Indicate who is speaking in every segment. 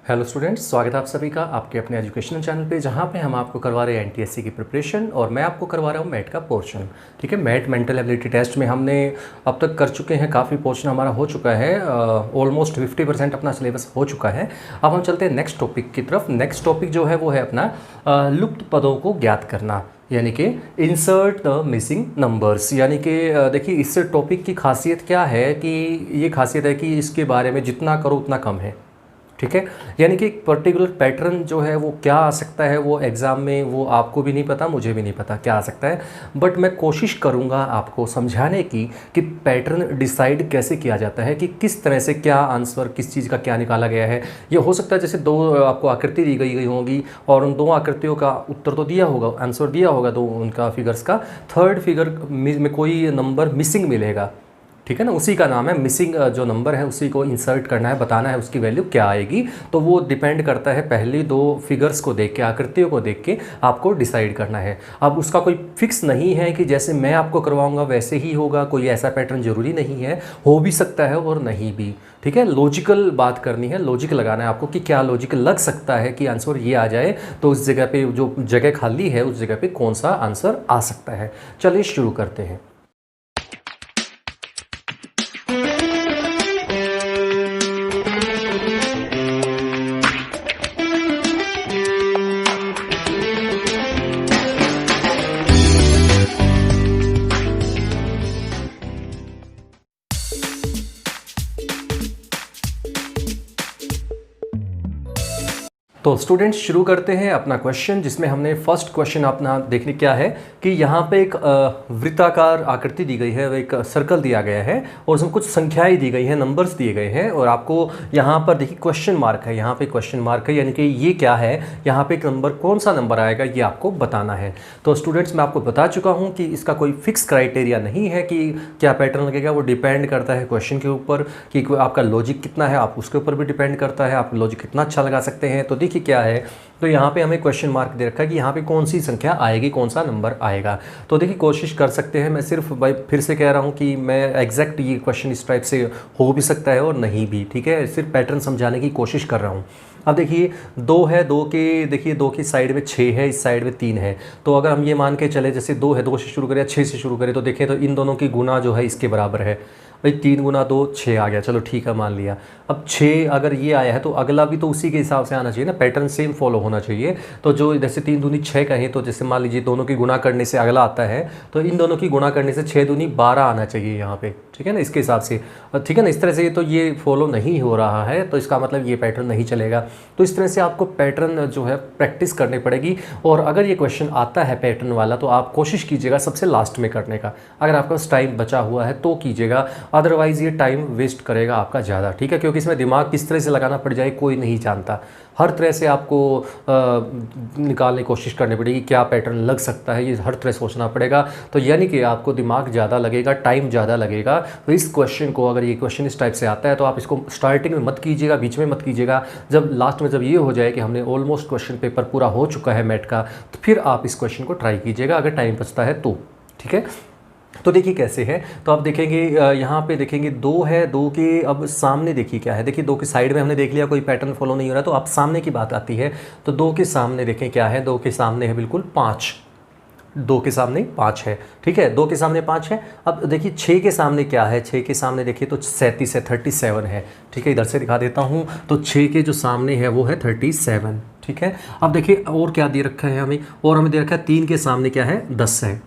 Speaker 1: Hello students, स्वागत है आप सभी का आपके अपने एजुकेशनल चैनल पे, जहाँ पे हम आपको करवा रहे हैं एनटीएससी की प्रिपरेशन और मैं आपको करवा रहा हूँ मैट का पोर्शन। ठीक है, मैट मेंटल एबिलिटी टेस्ट में हमने अब तक कर चुके हैं, काफ़ी पोर्शन हमारा हो चुका है, ऑलमोस्ट 50% अपना सिलेबस हो चुका है। अब हम चलते हैं नेक्स्ट टॉपिक की तरफ। नेक्स्ट टॉपिक जो है वो है अपना लुप्त पदों को ज्ञात करना, यानी कि इंसर्ट द मिसिंग नंबर्स। यानी कि देखिए, इस टॉपिक की खासियत क्या है कि ये खासियत है कि इसके बारे में जितना करो उतना कम है। ठीक है, यानी कि एक पर्टिकुलर पैटर्न जो है वो क्या आ सकता है, वो एग्ज़ाम में वो आपको भी नहीं पता, मुझे भी नहीं पता क्या आ सकता है, बट मैं कोशिश करूँगा आपको समझाने की कि पैटर्न डिसाइड कैसे किया जाता है, कि किस तरह से क्या आंसर किस चीज़ का क्या निकाला गया है। ये हो सकता है जैसे दो आपको आकृति दी गई होगी और उन दो आकृतियों का उत्तर तो दिया होगा, आंसर दिया होगा दो उनका फिगर्स का, थर्ड फिगर में कोई नंबर मिसिंग मिलेगा। ठीक है ना, उसी का नाम है मिसिंग। जो नंबर है उसी को इंसर्ट करना है, बताना है उसकी वैल्यू क्या आएगी। तो वो डिपेंड करता है पहली दो फिगर्स को देख के, आकृतियों को देख के आपको डिसाइड करना है। अब उसका कोई फिक्स नहीं है कि जैसे मैं आपको करवाऊंगा वैसे ही होगा, कोई ऐसा पैटर्न जरूरी नहीं है, हो भी सकता है और नहीं भी। ठीक है, लॉजिकल बात करनी है, लॉजिक लगाना है आपको कि क्या लॉजिक लग सकता है कि आंसर ये आ जाए, तो उस जगह पे जो जगह खाली है उस जगह पे कौन सा आंसर आ सकता है। चलिए शुरू करते हैं। तो स्टूडेंट्स शुरू करते हैं अपना क्वेश्चन, जिसमें हमने फर्स्ट क्वेश्चन अपना देखने क्या है कि यहाँ पे एक वृत्ताकार आकृति दी गई है, एक सर्कल दिया गया है और उसमें कुछ संख्याएं दी गई हैं, नंबर्स दिए गए हैं और आपको यहाँ पर देखिए क्वेश्चन मार्क है, यहाँ पे क्वेश्चन मार्क है, यानी कि ये क्या है, यहाँ पे एक नंबर कौन सा नंबर आएगा ये आपको बताना है। तो स्टूडेंट्स मैं आपको बता चुका हूँ कि इसका कोई फिक्स क्राइटेरिया नहीं है कि क्या पैटर्न लगेगा, वो डिपेंड करता है क्वेश्चन के ऊपर कि आपका लॉजिक कितना है, आप उसके ऊपर भी डिपेंड करता है, आप लॉजिक कितना अच्छा लगा सकते हैं। तो देखिए क्या है, तो यहाँ पे हमें क्वेश्चन मार्क दे रखा है कि यहाँ पे कौन सी संख्या आएगी, कौन सा नंबर आएगा। तो देखिए कोशिश कर सकते हैं, मैं सिर्फ भाई फिर से कह रहा हूँ कि मैं एग्जैक्ट ये क्वेश्चन इस टाइप से हो भी सकता है और नहीं भी। ठीक है, सिर्फ पैटर्न समझाने की कोशिश कर रहा हूँ। अब देखिए दो है, दो के देखिए दो की साइड में 6 है, इस साइड में 3 है। तो अगर हम ये मान के चले जैसे 2 है, 2 से शुरू करें या 6 से शुरू करें, तो देखें तो इन दोनों की गुना जो है इसके बराबर है। भाई 3 गुना 2 6 आ गया, चलो ठीक है मान लिया। अब 6 अगर ये आया है तो अगला भी तो उसी के हिसाब से आना चाहिए ना, पैटर्न सेम फॉलो होना चाहिए। तो जो जैसे 3 दूनी 6 कहें तो जैसे मान लीजिए दोनों की गुना करने से अगला आता है, तो इन दोनों की गुना करने से 6 दूनी 12 आना चाहिए यहाँ पे। ठीक है ना, इसके हिसाब से, ठीक है ना, इस तरह से तो ये फॉलो नहीं हो रहा है, तो इसका मतलब ये पैटर्न नहीं चलेगा। तो इस तरह से आपको पैटर्न जो है प्रैक्टिस करनी पड़ेगी। और अगर ये क्वेश्चन आता है पैटर्न वाला तो आप कोशिश कीजिएगा सबसे लास्ट में करने का, अगर आपके पास टाइम बचा हुआ है तो कीजिएगा, अदरवाइज़ ये टाइम वेस्ट करेगा आपका ज़्यादा। ठीक है, क्योंकि इसमें दिमाग किस तरह से लगाना पड़ जाए कोई नहीं जानता, हर तरह से आपको निकालने की कोशिश करनी पड़ेगी, क्या पैटर्न लग सकता है ये हर तरह सोचना पड़ेगा। तो यानी कि आपको दिमाग ज़्यादा लगेगा, टाइम ज़्यादा लगेगा। तो इस क्वेश्चन को, अगर ये क्वेश्चन इस टाइप से आता है तो आप इसको स्टार्टिंग में मत कीजिएगा, बीच में मत कीजिएगा, जब लास्ट में जब ये हो जाए कि हमने ऑलमोस्ट क्वेश्चन पेपर पूरा हो चुका है मैट का, तो फिर आप इस क्वेश्चन को ट्राई कीजिएगा अगर टाइम बचता है तो। ठीक है, तो देखिए कैसे है, तो आप देखेंगे यहाँ पे देखेंगे 2 है, 2 के अब सामने देखिए क्या है, देखिए 2 की साइड में हमने देख लिया कोई पैटर्न फॉलो नहीं हो रहा, तो अब सामने की बात आती है। तो 2 के सामने देखें क्या है, 2 के सामने है बिल्कुल 5, 2 के सामने 5 है। ठीक है, 2 के सामने 5 है। अब देखिए 6 के सामने क्या है, 6 के सामने देखिए तो 37 है, 37 है। ठीक है, इधर से दिखा देता हूँ, तो 6 के जो सामने है वो है 37। ठीक है, अब देखिए और क्या दे रखा है हमें, और हमें दे रखा है 3 के सामने क्या है, 10 है।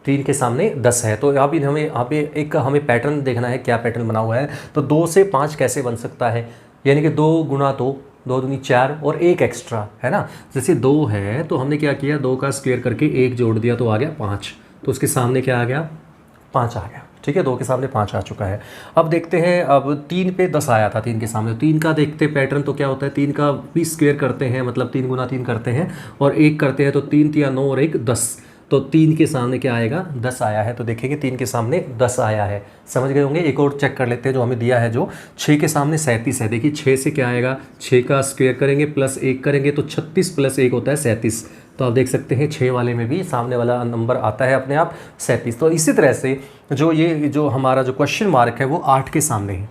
Speaker 1: 3 के सामने 10 है। तो अभी हमें यहाँ पे एक हमें पैटर्न देखना है, क्या पैटर्न बना हुआ है। तो 2 से 5 कैसे बन सकता है, यानी कि 2 गुना 2, 2 दूनी 4 और 1 एक्स्ट्रा है ना। जैसे 2 है तो हमने क्या किया, 2 का स्क्वायर करके 1 जोड़ दिया तो आ गया 5, तो उसके सामने क्या आ गया, 5 आ गया। ठीक है, 2 के सामने 5 आ चुका है। अब देखते हैं, अब 3 पे 10 आया था 3 के सामने, 3 का देखते पैटर्न तो क्या होता है, 3 का भी स्क्वायर करते हैं, मतलब 3 गुना 3 करते हैं और 1 करते हैं, तो 3 3 9 और 1 10, तो 3 के सामने क्या आएगा, 10 आया है। तो देखेंगे 3 के सामने 10 आया है, समझ गए होंगे। एक और चेक कर लेते हैं जो हमें दिया है, जो 6 के सामने 37 है। देखिए 6 से क्या आएगा, 6 का स्क्वायर करेंगे प्लस 1 करेंगे तो 36 प्लस 1 होता है 37। तो आप देख सकते हैं 6 वाले में भी सामने वाला नंबर आता है अपने आप 37। तो इसी तरह से जो हमारा जो क्वेश्चन मार्क है वो 8 के सामने है।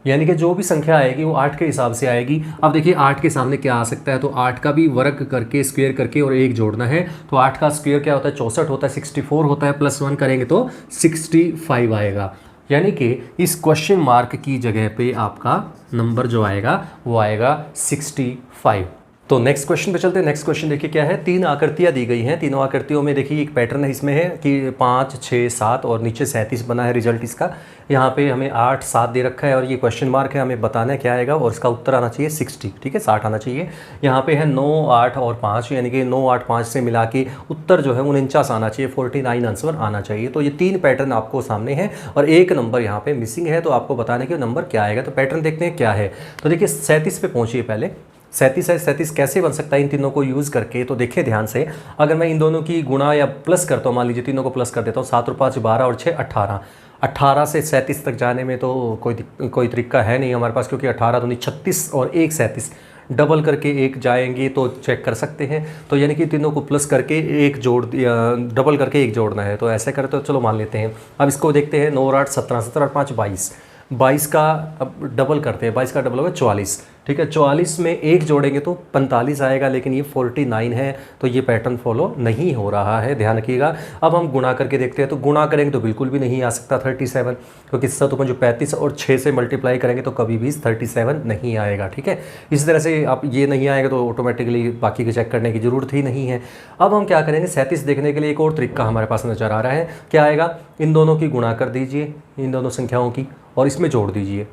Speaker 1: यानी कि जो भी संख्या आएगी वो 8 के हिसाब से आएगी। अब देखिए 8 के सामने क्या आ सकता है, तो 8 का भी वर्ग करके स्क्वायर करके और 1 जोड़ना है। तो 8 का स्क्वायर क्या होता है, 64 होता है, 64 होता है, प्लस 1 करेंगे तो 65 आएगा। यानी कि इस क्वेश्चन मार्क की जगह पे आपका नंबर जो आएगा वो आएगा 65। तो नेक्स्ट क्वेश्चन पे चलते हैं। नेक्स्ट क्वेश्चन देखिए क्या है, 3 आकृतियाँ दी गई हैं। तीनों आकृतियों में देखिए एक पैटर्न है, इसमें है कि 5, 6, 7 और नीचे 37 बना है रिजल्ट इसका। यहाँ पे हमें 8, 7 दे रखा है और ये क्वेश्चन मार्क है, हमें बताना है क्या आएगा और इसका उत्तर आना चाहिए 60, ठीक है, 60 आना चाहिए। यहाँ पे है 9, 8 और 5, यानी कि 9, 8, 5 से मिला के उत्तर जो है 49 आना चाहिए, 49 आंसर आना चाहिए। तो ये 3 पैटर्न आपको सामने हैं और एक नंबर यहाँ पे मिसिंग है, तो आपको बताना है कि नंबर क्या आएगा। तो पैटर्न देखते हैं क्या है। तो देखिए 37 पे पहुँचिए पहले। 37 है, 37 कैसे बन सकता है इन तीनों को यूज़ करके, तो देखिए ध्यान से। अगर मैं इन दोनों की गुणा या प्लस करता हूँ, मान लीजिए तीनों को प्लस कर देता हूँ, 7 और 5 12 और 6 18। 18 से 37 तक जाने में तो कोई तरीका है नहीं हमारे पास, क्योंकि 18 दूनी 36 और 1 37, डबल करके एक जाएंगे तो चेक कर सकते हैं। तो यानी कि तीनों को प्लस करके एक जोड़ डबल करके एक जोड़ना है, तो ऐसे करें तो चलो मान लेते हैं। अब इसको देखते हैं, 9 और 8 17, 17 और 5 22, 22 का अब डबल करते हैं, 22 का डबल होगा 44, ठीक है। 44 में एक जोड़ेंगे तो 45 आएगा, लेकिन ये 49 है, तो ये पैटर्न फॉलो नहीं हो रहा है, ध्यान रखिएगा। अब हम गुणा करके देखते हैं, तो गुणा करेंगे तो बिल्कुल भी नहीं आ सकता 37, क्योंकि 7 जो 35 और 6 से मल्टीप्लाई करेंगे तो कभी भी 37 नहीं आएगा, ठीक है। इसी तरह से आप ये नहीं आएगा तो ऑटोमेटिकली बाकी के चेक करने की ज़रूरत ही नहीं है। अब हम क्या करेंगे, 37 देखने के लिए एक और तरीका हमारे पास नज़र आ रहा है। क्या आएगा, इन दोनों की गुणा कर दीजिए, इन दोनों संख्याओं की, और इसमें जोड़ दीजिए,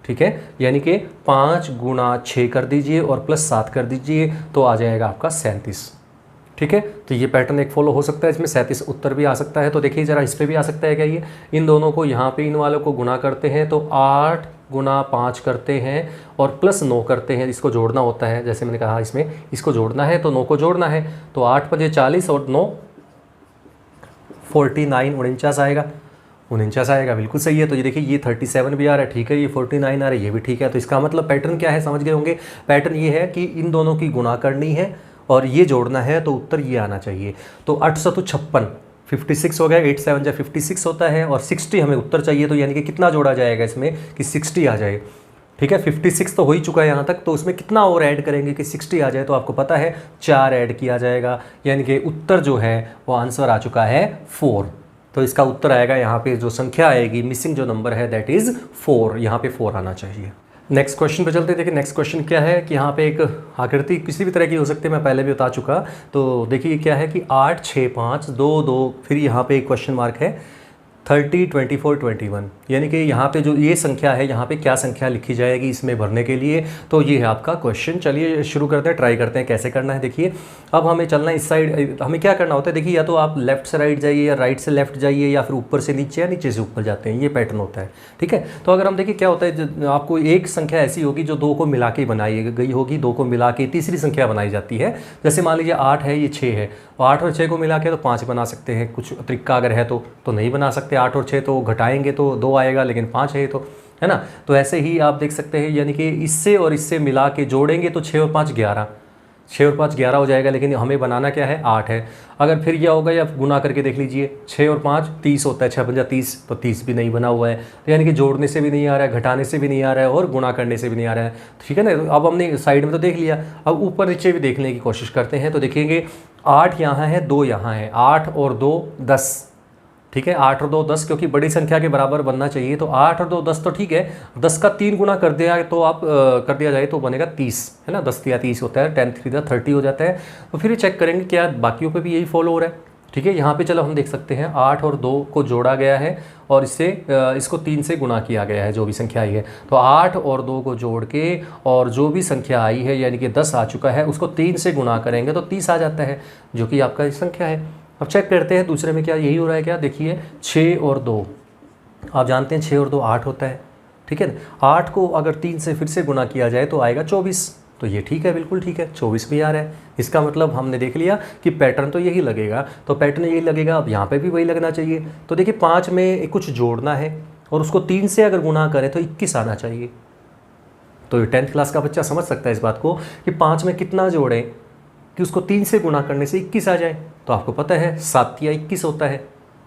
Speaker 1: ठीक है। यानी कि 5 गुणा 6 कर दीजिए और प्लस 7 कर दीजिए, तो आ जाएगा आपका 37, ठीक है। तो ये पैटर्न एक फॉलो हो सकता है, इसमें 37 उत्तर भी आ सकता है। तो देखिए ज़रा इस पर भी आ सकता है क्या, ये इन दोनों को यहाँ पे इन वालों को गुणा करते हैं तो 8 गुणा 5 करते हैं और प्लस 9 करते हैं, इसको जोड़ना होता है। जैसे मैंने कहा इसमें इसको जोड़ना है तो 9 को जोड़ना है, तो 8 5 40 और 9 49, 49 आएगा, 49 आएगा, बिल्कुल सही है। तो ये देखिए ये 37 भी आ रहा है, ठीक है, ये 49 आ रहा है, ये भी ठीक है। तो इसका मतलब पैटर्न क्या है, समझ गए होंगे। पैटर्न ये है कि इन दोनों की गुणा करनी है और ये जोड़ना है, तो उत्तर ये आना चाहिए। तो 856 56 हो गया, 8 7 जा 56 होता है और 60 हमें उत्तर चाहिए। तो यानी कि कितना जोड़ा जाएगा इसमें कि 60 आ जाए, ठीक है। 56 तो हो ही चुका है यहाँ तक, तो उसमें कितना और ऐड करेंगे कि 60 आ जाए, तो आपको पता है 4 ऐड किया जाएगा, यानी कि उत्तर जो है वो आंसर आ चुका है 4। तो इसका उत्तर आएगा, यहाँ पे जो संख्या आएगी, मिसिंग जो नंबर है दैट इज़ 4, यहाँ पे 4 आना चाहिए। नेक्स्ट क्वेश्चन पे चलते हैं। देखिए नेक्स्ट क्वेश्चन क्या है कि यहाँ पे एक आकृति किसी भी तरह की हो सकती है, मैं पहले भी बता चुका। तो देखिए क्या है कि 8 6 5 2 2, फिर यहाँ पे एक क्वेश्चन मार्क है 30 24 21, यानी कि यहाँ पे जो ये संख्या है, यहाँ पे क्या संख्या लिखी जाएगी इसमें भरने के लिए। तो ये है आपका क्वेश्चन। चलिए शुरू करते हैं, ट्राई करते हैं कैसे करना है। देखिए अब हमें चलना है इस साइड, हमें क्या करना होता है, देखिए या तो आप लेफ्ट से राइट जाइए या राइट से लेफ्ट जाइए या फिर ऊपर से नीचे या नीचे से ऊपर जाते हैं, ये पैटर्न होता है, ठीक है। तो अगर हम देखिए क्या होता है, आपको एक संख्या ऐसी होगी जो 2 को मिला के बनाई गई होगी, 2 को मिला के तीसरी संख्या बनाई जाती है। जैसे मान लीजिए 8 है, ये 6 है, 8 और 6 को मिला के तो 5 बना सकते हैं, कुछ तरीका अगर है तो नहीं बना सकते। 8 और 6 तो घटाएंगे तो 2 आएगा, लेकिन 5 है तो, है ना। तो ऐसे ही आप देख सकते हैं, यानी कि इससे और इससे मिला के जोड़ेंगे तो 6 और 5 11, 6 और 5 11 हो जाएगा, लेकिन हमें बनाना क्या है, 8 है। अगर फिर क्या होगा, या गुना करके देख लीजिए, 6 और 5 30 होता है, 6 5 30, तो 30 भी नहीं बना हुआ है। तो यानी कि जोड़ने से भी नहीं आ रहा है, घटाने से भी नहीं आ रहा है और गुना करने से भी नहीं आ रहा है, ठीक है ना। तो अब हमने साइड में तो देख लिया, अब ऊपर नीचे भी देखने की कोशिश करते हैं। तो देखेंगे 8 यहाँ है, 2 यहाँ है, 8 और 2 10, ठीक है, 8 और 2 10, क्योंकि बड़ी संख्या के बराबर बनना चाहिए। तो 8 और 2 10 तो ठीक है, 10 का 3 गुना कर दिया तो आप कर दिया जाए तो बनेगा 30, है ना। 10 या 30 होता है, 10 3 30 हो जाता है। तो फिर चेक करेंगे क्या बाकियों पे भी यही फॉलो हो रहा है, ठीक है। यहाँ पे चलो हम देख सकते हैं 8 और 2 को जोड़ा गया है और इसको 3 से गुना किया गया है, जो भी संख्या आई है। तो 8 और 2 को जोड़ के और जो भी संख्या आई है, यानी कि 10 आ चुका है, उसको 3 से गुना करेंगे तो 30 आ जाता है, जो कि आपका संख्या है। अब चेक करते हैं दूसरे में क्या यही हो रहा है क्या। देखिए 6 और 2, आप जानते हैं 6 और 2 8 होता है, ठीक है ना। 8 को अगर 3 से फिर से गुना किया जाए तो आएगा 24, तो ये ठीक है, बिल्कुल ठीक है, 24 भी आ रहा है। इसका मतलब हमने देख लिया कि पैटर्न तो यही लगेगा, तो पैटर्न यही लगेगा। अब यहाँ पे भी वही लगना चाहिए। तो देखिए 5 में कुछ जोड़ना है और उसको 3 से अगर गुना करें तो 21 आना चाहिए। तो ये 10th क्लास का बच्चा समझ सकता है इस बात को कि 5 में कितना जोड़ें कि उसको 3 से गुना करने से 21 आ जाए। तो आपको पता है 7 या 21 होता है,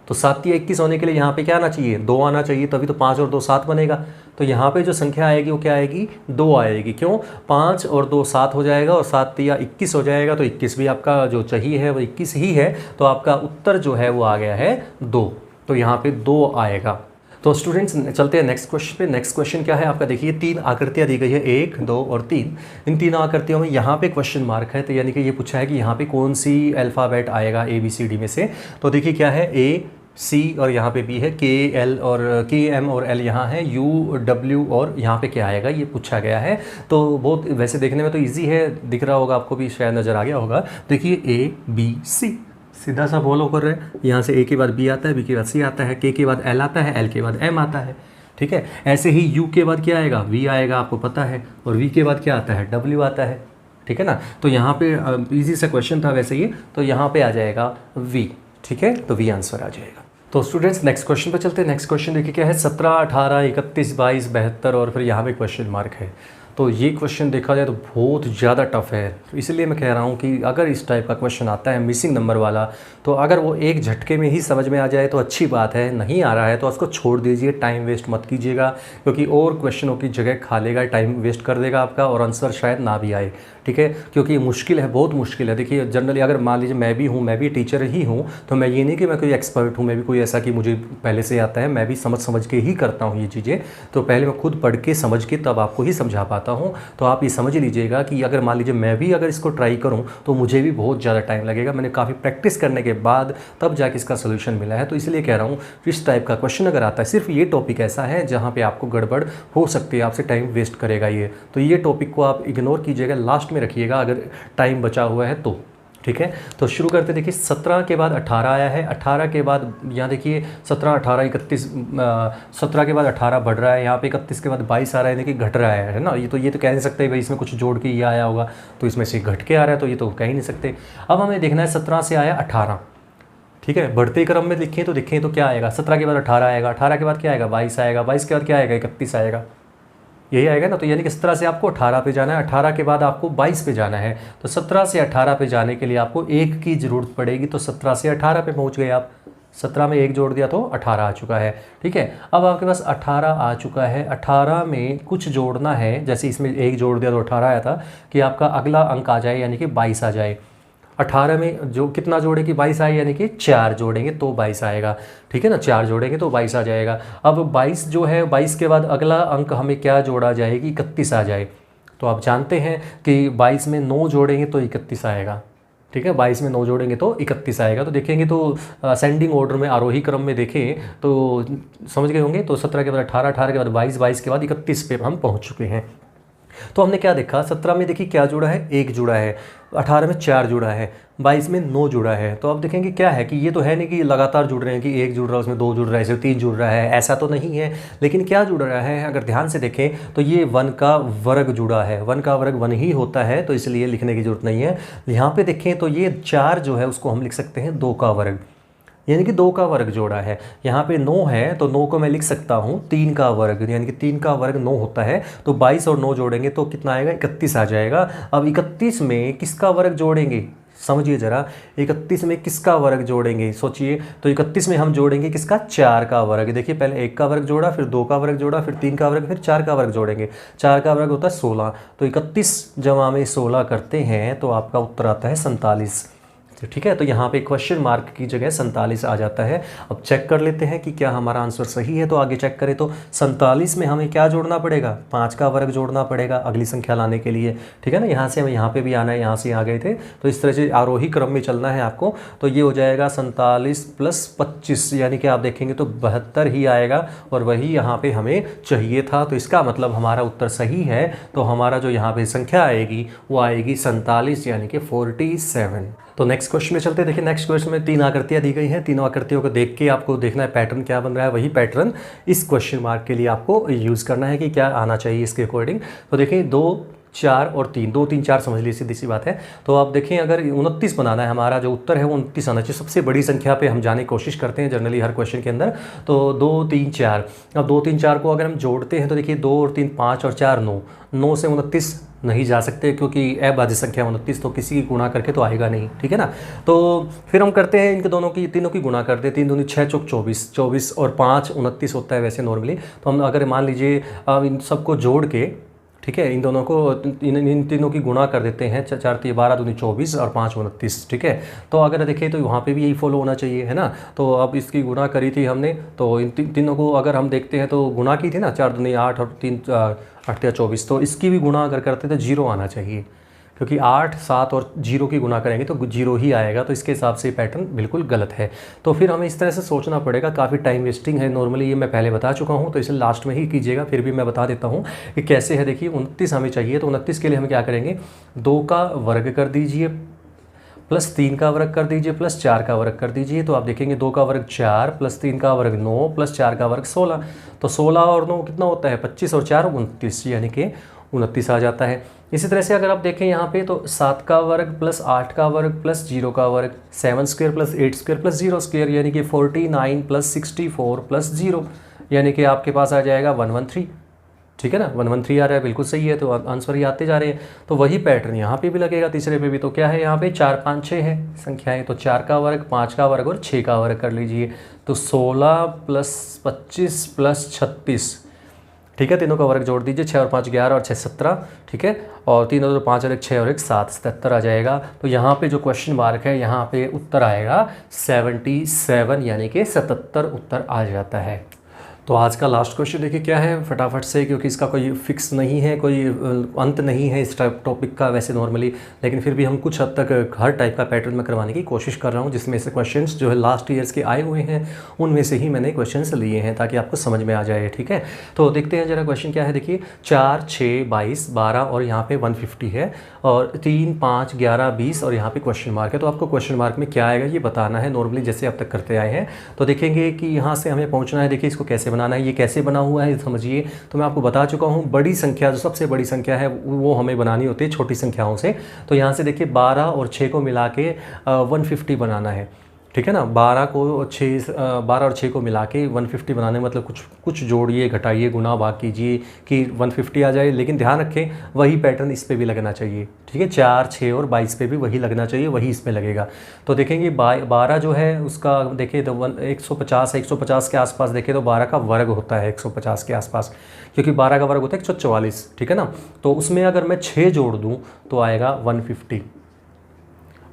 Speaker 1: तो 7 या 21 होने के लिए यहाँ पे क्या आना चाहिए, 2 आना चाहिए, तभी तो 5 और 2 7 बनेगा। तो यहाँ पे जो संख्या आएगी वो क्या आएगी, 2 आएगी। क्यों, 5 और 2 7 हो जाएगा और 7 या 21 हो जाएगा। तो 21 भी आपका जो चाहिए है वो 21 ही है। तो आपका उत्तर जो है वो आ गया है 2। तो यहाँ पे 2 आएगा। तो स्टूडेंट्स चलते हैं नेक्स्ट क्वेश्चन पे। नेक्स्ट क्वेश्चन क्या है आपका, देखिए 3 आकृतियाँ दी गई है, 1 2 और 3। इन तीनों आकृतियों में यहाँ पे क्वेश्चन मार्क है, तो यानी कि ये पूछा है कि यहाँ पे कौन सी अल्फ़ाबेट आएगा ABCD में से। तो देखिए क्या है, AC और यहाँ पे B है, KM और L यहाँ है, UW और यहाँ पे क्या आएगा ये पूछा गया है। तो बहुत वैसे देखने में तो ईजी है, दिख रहा होगा आपको भी, शायद नज़र आ गया होगा। देखिए ABC सीधा सा फॉलो कर रहे हैं, यहाँ से A के बाद B आता है, B के बाद C आता है, K के बाद L आता है, L के बाद M आता है। ठीक है, ऐसे ही U के बाद क्या आएगा, V आएगा, आपको पता है, और V के बाद क्या आता है, W आता है। ठीक है ना, तो यहाँ पे इजी सा क्वेश्चन था वैसे ये, तो यहाँ पे आ जाएगा V। ठीक है, तो V आंसर आ जाएगा। तो स्टूडेंट्स नेक्स्ट क्वेश्चन पे चलते हैं। नेक्स्ट क्वेश्चन देखिए क्या है, 17 18 31 22 72 और फिर यहाँ पे क्वेश्चन मार्क है। तो ये क्वेश्चन देखा जाए तो बहुत ज़्यादा टफ है, तो इसलिए मैं कह रहा हूँ कि अगर इस टाइप का क्वेश्चन आता है मिसिंग नंबर वाला, तो अगर वो एक झटके में ही समझ में आ जाए तो अच्छी बात है, नहीं आ रहा है तो उसको छोड़ दीजिए, टाइम वेस्ट मत कीजिएगा, क्योंकि और क्वेश्चनों की जगह खा लेगा, टाइम वेस्ट कर देगा आपका और आंसर शायद ना भी आए। ठीक है, क्योंकि ये मुश्किल है, बहुत मुश्किल है। देखिए जनरली अगर मान लीजिए मैं भी हूँ, मैं भी टीचर ही हूँ, तो मैं ये नहीं कि मैं कोई एक्सपर्ट हूँ, मैं भी कोई ऐसा कि मुझे पहले से आता है, मैं भी समझ के ही करता हूँ ये चीज़ें। तो पहले मैं खुद पढ़ के समझ के तब आपको ही समझा पाता हूँ। तो आप ये समझ लीजिएगा कि अगर मान लीजिए मैं भी अगर इसको ट्राई करूँ तो मुझे भी बहुत ज़्यादा टाइम लगेगा। मैंने काफ़ी प्रैक्टिस करने के बाद तब जाके इसका सोल्यूशन मिला है। तो इसलिए कह रहा हूँ इस टाइप का क्वेश्चन अगर आता है, सिर्फ ये टॉपिक ऐसा है जहाँ पे आपको गड़बड़ हो सकती है, आपसे टाइम वेस्ट करेगा ये, तो ये टॉपिक को आप इग्नोर कीजिएगा, लास्ट में रखिएगा अगर टाइम बचा हुआ है तो। ठीक है, तो शुरू करते। देखिए 17 के बाद 18 आया है, 18 के बाद यहाँ देखिए 17 18 31, 17 के बाद 18 बढ़ रहा है, यहाँ पे 31 के बाद 22 आ रहा है, देखिए घट रहा है ना। ये तो कह नहीं सकते भाई इसमें कुछ जोड़ के ये आया होगा, तो इसमें से घट के आ रहा है, तो ये तो कह ही नहीं सकते। अब हमें देखना है 17 से आया 18। ठीक है, बढ़ते क्रम में लिखें तो क्या आएगा, 17 के बाद 18 आएगा, 18 के बाद क्या आएगा, 22 आएगा, 22 के बाद क्या आएगा, 31 आएगा, यही आएगा ना। तो यानी कि 17 से आपको 18 पे जाना है, 18 के बाद आपको 22 पे जाना है। तो 17 से 18 पे जाने के लिए आपको 1 की ज़रूरत पड़ेगी। तो 17 से 18 पे पहुंच गए आप, 17 में 1 जोड़ दिया तो 18 आ चुका है। ठीक है, अब आपके पास 18 आ चुका है, 18 में कुछ जोड़ना है, जैसे इसमें 1 जोड़ दिया तो 18 आया था, कि आपका अगला अंक आ जाए, यानी कि 22 आ जाए। 18 में जो कितना जोड़े कि 22 आए, यानी कि 4 जोड़ेंगे तो 22 आएगा। ठीक है ना, 4 जोड़ेंगे तो 22 आ जाएगा। अब 22 जो है, 22 के बाद अगला अंक हमें क्या जोड़ा जाएगी, 31 आ जाए। तो आप जानते हैं कि 22 में 9 जोड़ेंगे तो 31 आएगा। ठीक है, 22 में 9 जोड़ेंगे तो 31 आएगा। तो देखेंगे तो असेंडिंग ऑर्डर में, आरोही क्रम में देखें तो समझ गए होंगे। तो 17 के बाद 18, 18 के बाद 22, 22 के बाद 31 पे हम पहुँच चुके हैं। तो हमने क्या देखा, 17 में देखिए क्या जुड़ा है, 1 जुड़ा है, 18 में 4 जुड़ा है, 22 में 9 जुड़ा है। तो अब देखेंगे क्या है कि ये तो है नहीं कि लगातार जुड़ रहे हैं कि 1 जुड़ रहा है उसमें 2 जुड़ रहा है, इसमें 3 जुड़ रहा है, ऐसा तो नहीं है। लेकिन क्या जुड़ रहा है, अगर ध्यान से देखें तो ये 1 का वर्ग जुड़ा है। 1 का वर्ग 1 ही होता है, तो इसलिए लिखने की जरूरत नहीं है। यहाँ पे देखें तो ये 4 जो है उसको हम लिख सकते हैं 2 का वर्ग, यानी कि 2 का वर्ग जोड़ा है। यहाँ पे 9 है तो 9 को मैं लिख सकता हूँ 3 का वर्ग, यानी कि 3 का वर्ग 9 होता है। तो 22 और 9 जोड़ेंगे तो कितना आएगा, 31 आ जाएगा। अब 31 में किसका वर्ग जोड़ेंगे, समझिए ज़रा, 31 में किसका वर्ग जोड़ेंगे, सोचिए। तो 31 में हम जोड़ेंगे किसका, 4 का वर्ग। देखिए पहले 1 का वर्ग जोड़ा, फिर 2 का वर्ग जोड़ा, फिर 3 का वर्ग, फिर 4 का वर्ग जोड़ेंगे। 4 का वर्ग होता है 16। तो 31 जमा में 16 करते हैं तो आपका उत्तर आता है 47। ठीक है, तो यहाँ पे क्वेश्चन मार्क की जगह 47 आ जाता है। अब चेक कर लेते हैं कि क्या हमारा आंसर सही है। तो आगे चेक करें तो 47 में हमें क्या जोड़ना पड़ेगा, 5 का वर्ग जोड़ना पड़ेगा अगली संख्या लाने के लिए। ठीक है ना, यहाँ से हमें यहाँ पे भी आना है, यहाँ से आ गए थे, तो इस तरह से आरोही क्रम में चलना है आपको। तो ये हो जाएगा 47 + 25, यानी कि आप देखेंगे तो 72 ही आएगा, और वही यहाँ पे हमें चाहिए था। तो इसका मतलब हमारा उत्तर सही है। तो हमारा जो यहाँ पे संख्या आएगी वो आएगी 47, यानी कि 47। तो नेक्स्ट क्वेश्चन में चलते हैं। देखिए नेक्स्ट क्वेश्चन में 3 आकृतियाँ दी गई हैं, तीनों आकृतियों को देख के आपको देखना है पैटर्न क्या बन रहा है। वही पैटर्न इस क्वेश्चन मार्क के लिए आपको यूज़ करना है कि क्या आना चाहिए इसके अकॉर्डिंग। तो देखिए 2 4 और 3, 2 3 4 समझ लीजिए, सीधी सी बात है। तो आप देखें अगर 29 बनाना है, हमारा जो उत्तर है वो 29 आना चाहिए। सबसे बड़ी संख्या पे हम जाने की कोशिश करते हैं जनरली हर क्वेश्चन के अंदर। तो 2 3 4, अब 2 3 4 को अगर हम जोड़ते हैं तो देखिए 2 और 3 5 और 4 9, 9 से 29 नहीं जा सकते क्योंकि अभाज्य संख्या 29 तो किसी की गुणा करके तो आएगा नहीं, ठीक है ना। तो फिर हम करते हैं इनके दोनों की, तीनों की गुणा करते हैं। 3 दूनी 6 चौक 24, 24 और 5 29 होता है वैसे नॉर्मली। तो हम अगर मान लीजिए इन सबको जोड़ के, ठीक है, इन दोनों को इन तीनों की गुणा कर देते हैं। 4 3 12 दूनी 24 और 5 29, ठीक है। तो अगर देखें तो वहाँ पे भी यही फॉलो होना चाहिए, है ना। तो अब इसकी गुणा करी थी हमने, तो इन तीनों को अगर हम देखते हैं तो गुणा की थी ना, 4 दूनी 8 और 3 8 या 24, तो इसकी भी गुणा अगर करते तो 0 आना चाहिए, क्योंकि 8 7 और 0 की गुणा करेंगे तो 0 ही आएगा। तो इसके हिसाब से पैटर्न बिल्कुल गलत है। तो फिर हमें इस तरह से सोचना पड़ेगा, काफ़ी टाइम वेस्टिंग है नॉर्मली, ये मैं पहले बता चुका हूँ, तो इसे लास्ट में ही कीजिएगा। फिर भी मैं बता देता हूँ कि कैसे है। देखिए 29 हमें चाहिए, तो 29 के लिए हम क्या करेंगे, 2 का वर्ग कर दीजिए प्लस 3 का वर्ग कर दीजिए प्लस 4 का वर्ग कर दीजिए। तो आप देखेंगे 2 का वर्ग 4 प्लस 3 का वर्ग 9 प्लस 4 का वर्ग 16। तो 16 और 9 कितना होता है, 25 और 4 29, यानी कि 29 आ जाता है। इसी तरह से अगर आप देखें यहाँ पे तो 7 का वर्ग प्लस 8 का वर्ग प्लस 0 का वर्ग, 7 square plus 8 square plus 0 square, यानी कि 49 प्लस 64 प्लस 0, यानी कि आपके पास आ जाएगा 113, ठीक है ना। 113 आ रहा है, बिल्कुल सही है। तो आंसर ही आते जा रहे हैं। तो वही पैटर्न यहाँ पे भी लगेगा, तीसरे पे भी। तो क्या है यहाँ पे 4 5 6 है संख्याएं, तो 4 का वर्ग 5 का वर्ग और 6 का वर्ग कर लीजिए। तो 16 प्लस 25 प्लस 36, ठीक है। तीनों का वर्ग जोड़ दीजिए, 6 और 5 11 और 6 17, ठीक है। और 3 और 5 और 1 6 और 1 7, 77 आ जाएगा। तो यहाँ पे जो क्वेश्चन मार्क है, यहाँ पे उत्तर आएगा 77, यानी कि 77 उत्तर आ जाता है। तो आज का लास्ट क्वेश्चन देखिए क्या है फटाफट से, क्योंकि इसका कोई फिक्स नहीं है, कोई अंत नहीं है इस टॉपिक का वैसे नॉर्मली, लेकिन फिर भी हम कुछ हद तक हर टाइप का पैटर्न में करवाने की कोशिश कर रहा हूँ, जिसमें से क्वेश्चंस जो है लास्ट ईयर्स के आए हुए हैं उनमें से ही मैंने क्वेश्चंस लिए हैं ताकि आपको समझ में आ जाए, ठीक है। तो देखते हैं जरा क्वेश्चन क्या है। देखिए 4 6 22 12 और यहाँ पे 150 है, और 3 5 11 20 और यहाँ पे क्वेश्चन मार्क है। तो आपको क्वेश्चन मार्क में क्या आएगा ये बताना है नॉर्मली, जैसे अब तक करते आए हैं। तो देखेंगे कि यहाँ से हमें पहुँचना है। देखिए इसको कैसे बनाना है, ये कैसे बना हुआ है समझिए। तो मैं आपको बता चुका हूँ, बड़ी संख्या जो सबसे बड़ी संख्या है वो हमें बनानी होती है छोटी संख्याओं से। तो यहाँ से देखिए 12 और 6 को मिला के 150 बनाना है, ठीक है ना। 12 और 6 को मिला के 150 बनाने, मतलब कुछ जोड़िए घटाइए गुना भाग कीजिए कि 150 आ जाए। लेकिन ध्यान रखें वही पैटर्न इस पे भी लगना चाहिए, ठीक है। 4 6 और 22 पे भी वही लगना चाहिए, वही इसमें लगेगा। तो देखेंगे 12 जो है उसका देखिए तो 150 है, 150 के आसपास देखें तो 12 का वर्ग होता है 150 के आसपास, क्योंकि 12 का वर्ग होता है 144, ठीक है ना। तो उसमें अगर मैं 6 जोड़ दूँ तो आएगा 150।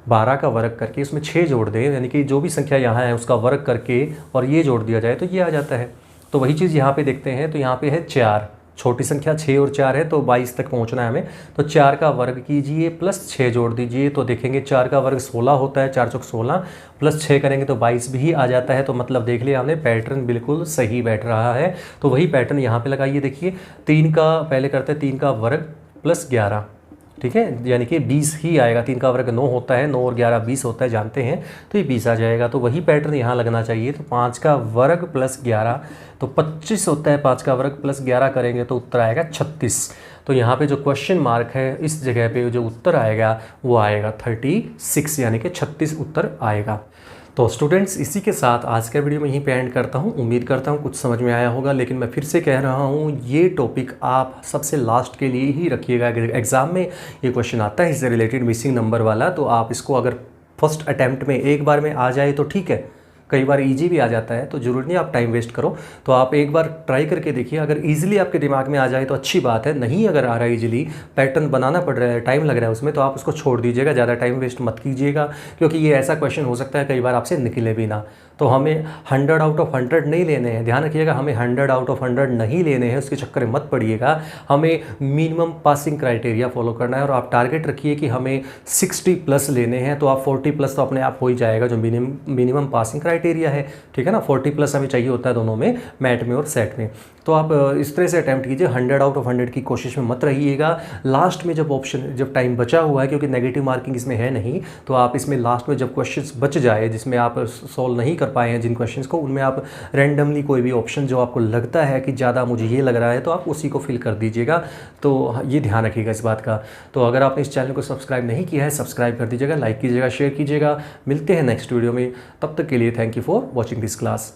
Speaker 1: 12 का वर्ग करके उसमें 6 जोड़ दें, यानी कि जो भी संख्या यहाँ है उसका वर्ग करके और ये जोड़ दिया जाए तो ये आ जाता है। तो वही चीज़ यहाँ पे देखते हैं। तो यहाँ पे है 4, छोटी संख्या 6 और 4 है, तो 22 तक पहुँचना है हमें। तो 4 का वर्ग कीजिए प्लस 6 जोड़ दीजिए, तो देखेंगे 4 का वर्ग 16 होता है, 4 चौक 16 प्लस 6 करेंगे तो 22 भी आ जाता है। तो मतलब देख लिया हमने, पैटर्न बिल्कुल सही बैठ रहा है। तो वही पैटर्न यहाँ पर लगाइए। देखिए 3 का पहले करते हैं, 3 का वर्ग प्लस 11, ठीक है, यानी कि 20 ही आएगा। 3 का वर्ग 9 होता है, 9 और 11 20 होता है, जानते हैं। तो ये 20 आ जाएगा। तो वही पैटर्न यहाँ लगना चाहिए। तो 5 का वर्ग प्लस 11 तो 25 होता है, 5 का वर्ग प्लस 11 करेंगे तो उत्तर आएगा 36। तो यहाँ पे जो क्वेश्चन मार्क है इस जगह पे जो उत्तर आएगा वो आएगा 36, यानी कि 36 उत्तर आएगा। तो स्टूडेंट्स इसी के साथ आज का वीडियो मैं यहीं पे एंड करता हूँ। उम्मीद करता हूँ कुछ समझ में आया होगा, लेकिन मैं फिर से कह रहा हूँ ये टॉपिक आप सबसे लास्ट के लिए ही रखिएगा। अगर एग्ज़ाम में ये क्वेश्चन आता है इससे रिलेटेड मिसिंग नंबर वाला, तो आप इसको अगर फर्स्ट अटैम्प्ट में एक बार में आ जाए तो ठीक है, कई बार इजी भी आ जाता है, तो ज़रूरी नहीं आप टाइम वेस्ट करो। तो आप एक बार ट्राई करके देखिए, अगर इजीली आपके दिमाग में आ जाए तो अच्छी बात है, नहीं अगर आ रहा है इजीली, पैटर्न बनाना पड़ रहा है, टाइम लग रहा है उसमें, तो आप उसको छोड़ दीजिएगा, ज़्यादा टाइम वेस्ट मत कीजिएगा, क्योंकि ये ऐसा क्वेश्चन हो सकता है कई बार आपसे निकले भी ना। तो हमें 100 आउट ऑफ 100 नहीं लेने हैं, ध्यान रखिएगा, हमें 100 आउट ऑफ 100 नहीं लेने हैं, उसके चक्कर में मत पड़िएगा। हमें मिनिमम पासिंग क्राइटेरिया फॉलो करना है, और आप टारगेट रखिए कि हमें 60 प्लस लेने हैं, तो आप 40 प्लस तो अपने आप हो ही जाएगा, जो मिनिमम पासिंग क्राइटेरिया है, ठीक है ना। 40 प्लस हमें चाहिए होता है दोनों में, मैथ में और सेट में। तो आप इस तरह से अटैम्प्ट कीजिए, 100 आउट ऑफ 100 की कोशिश में मत रहिएगा। लास्ट में जब टाइम बचा हुआ है, क्योंकि नेगेटिव मार्किंग इसमें है नहीं, तो आप इसमें लास्ट में जब क्वेश्चंस बच जाए जिसमें आप सॉल्व नहीं कर पाए हैं जिन क्वेश्चंस को, उनमें आप रैंडमली कोई भी ऑप्शन जो आपको लगता है कि ज़्यादा मुझे ये लग रहा है, तो आप उसी को फिल कर दीजिएगा। तो ये ध्यान रखिएगा इस बात का। तो अगर आपने इस चैनल को सब्सक्राइब नहीं किया है, सब्सक्राइब कर दीजिएगा, लाइक कीजिएगा, शेयर कीजिएगा। मिलते हैं नेक्स्ट वीडियो में, तब तक के लिए thank you for watching this class.